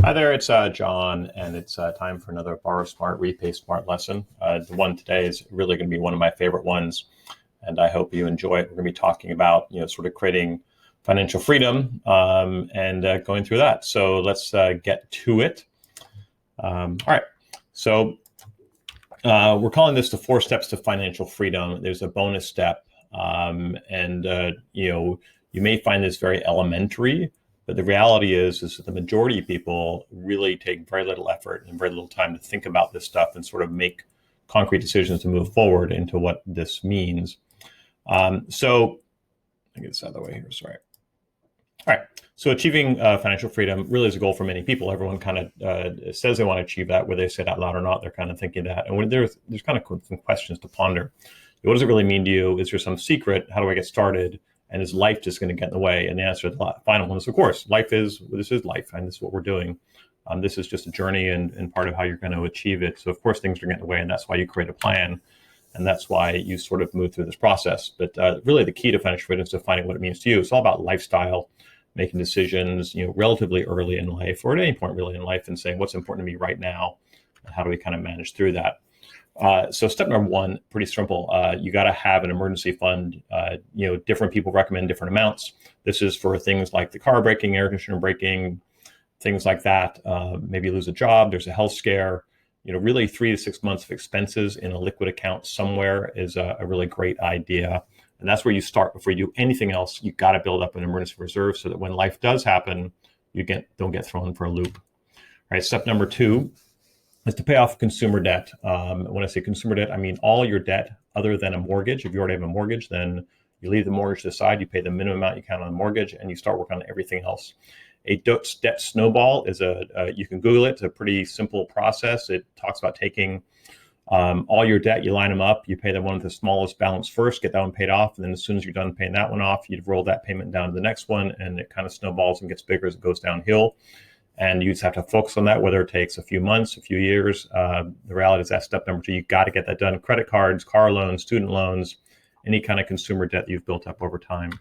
Hi there, it's John, and it's time for another Borrow Smart, Repay Smart lesson. The one today is really going to be one of my favorite ones, and I hope you enjoy it. We're going to be talking about, sort of creating financial freedom and going through that. So let's get to it. All right, so we're calling this the 4 steps to financial freedom. There's a bonus step, you may find this very elementary. But the reality is that the majority of people really take very little effort and very little time to think about this stuff and sort of make concrete decisions to move forward into what this means. So let me get this out of the way here, sorry. All right, so achieving financial freedom really is a goal for many people. Everyone kind of says they want to achieve that, whether they say it out loud or not, they're kind of thinking that. And when there's kind of some questions to ponder. What does it really mean to you? Is there some secret? How do I get started? And is life just going to get in the way? And the answer to the final one is, of course, this is life, and this is what we're doing. This is just a journey and part of how you're going to achieve it. So, of course, things are going to get in the way, and that's why you create a plan, and that's why you sort of move through this process. But really, the key to financial freedom is defining what it means to you. It's all about lifestyle, making decisions, relatively early in life, or at any point really in life, and saying what's important to me right now, and how do we kind of manage through that. So step number 1, pretty simple. You got to have an emergency fund. Different people recommend different amounts. This is for things like the car breaking, air conditioner breaking, things like that. Maybe you lose a job, there's a health scare. Really 3 to 6 months of expenses in a liquid account somewhere is a really great idea. And that's where you start before you do anything else. You got to build up an emergency reserve so that when life does happen, you don't get thrown for a loop. All right, step number 2 is to pay off consumer debt. When I say consumer debt, I mean all your debt other than a mortgage. If you already have a mortgage, then you leave the mortgage to the side, you pay the minimum amount you can on the mortgage, and you start working on everything else. A debt snowball is you can Google it. It's a pretty simple process. It talks about taking all your debt, you line them up, you pay the one with the smallest balance first, get that one paid off, and then as soon as you're done paying that one off, you roll that payment down to the next one, and it kind of snowballs and gets bigger as it goes downhill. And you just have to focus on that, whether it takes a few months, a few years. The reality is that step number 2, you got to get that done. Credit cards, car loans, student loans, any kind of consumer debt that you've built up over time.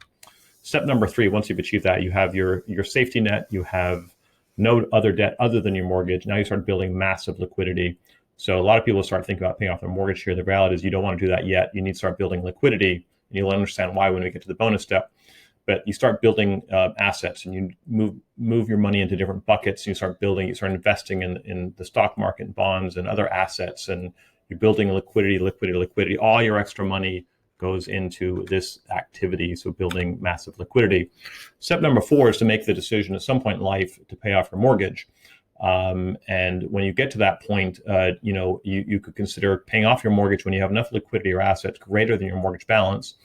Step number 3, once you've achieved that, you have your safety net, you have no other debt other than your mortgage. Now you start building massive liquidity. So a lot of people start thinking about paying off their mortgage here. The reality is you don't want to do that yet. You need to start building liquidity, and you'll understand why when we get to the bonus step. But you start building assets, and you move your money into different buckets. And you start investing in the stock market and bonds and other assets, and you're building liquidity. All your extra money goes into this activity, so building massive liquidity. Step number 4 is to make the decision at some point in life to pay off your mortgage. And when you get to that point, you could consider paying off your mortgage when you have enough liquidity or assets greater than your mortgage balance.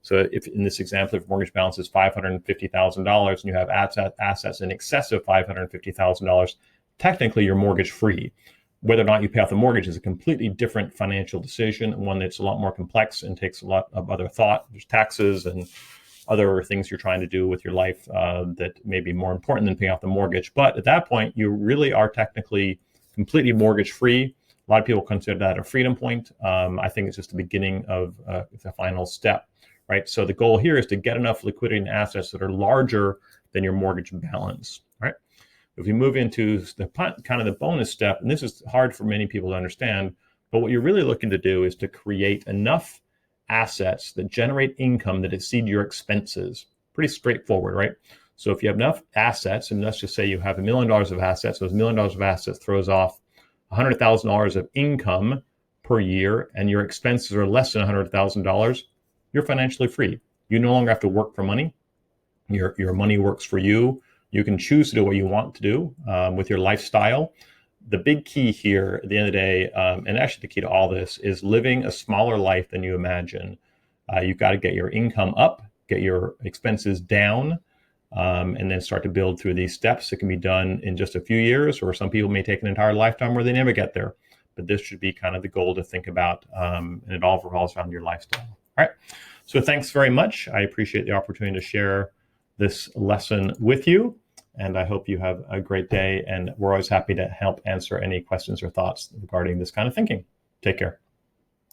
So if in this example, if mortgage balance is $550,000 and you have assets in excess of $550,000, technically you're mortgage free. Whether or not you pay off the mortgage is a completely different financial decision, one that's a lot more complex and takes a lot of other thought. There's taxes and other things you're trying to do with your life that may be more important than paying off the mortgage. But at that point, you really are technically completely mortgage free. A lot of people consider that a freedom point. I think it's just the beginning of the final step. Right. So the goal here is to get enough liquidity and assets that are larger than your mortgage balance. Right. If we move into the kind of the bonus step, and this is hard for many people to understand, but what you're really looking to do is to create enough assets that generate income that exceed your expenses. Pretty straightforward, right? So if you have enough assets, and let's just say you have $1 million of assets, so $1 million of assets throws off $100,000 of income per year, and your expenses are less than $100,000, you're financially free. You no longer have to work for money. Your money works for you. You can choose to do what you want to do with your lifestyle. The big key here at the end of the day, and actually the key to all this, is living a smaller life than you imagine. You've got to get your income up, get your expenses down, and then start to build through these steps. It can be done in just a few years, or some people may take an entire lifetime where they never get there. But this should be kind of the goal to think about, and it all revolves around your lifestyle. All right. So thanks very much. I appreciate the opportunity to share this lesson with you, and I hope you have a great day. And we're always happy to help answer any questions or thoughts regarding this kind of thinking. Take care.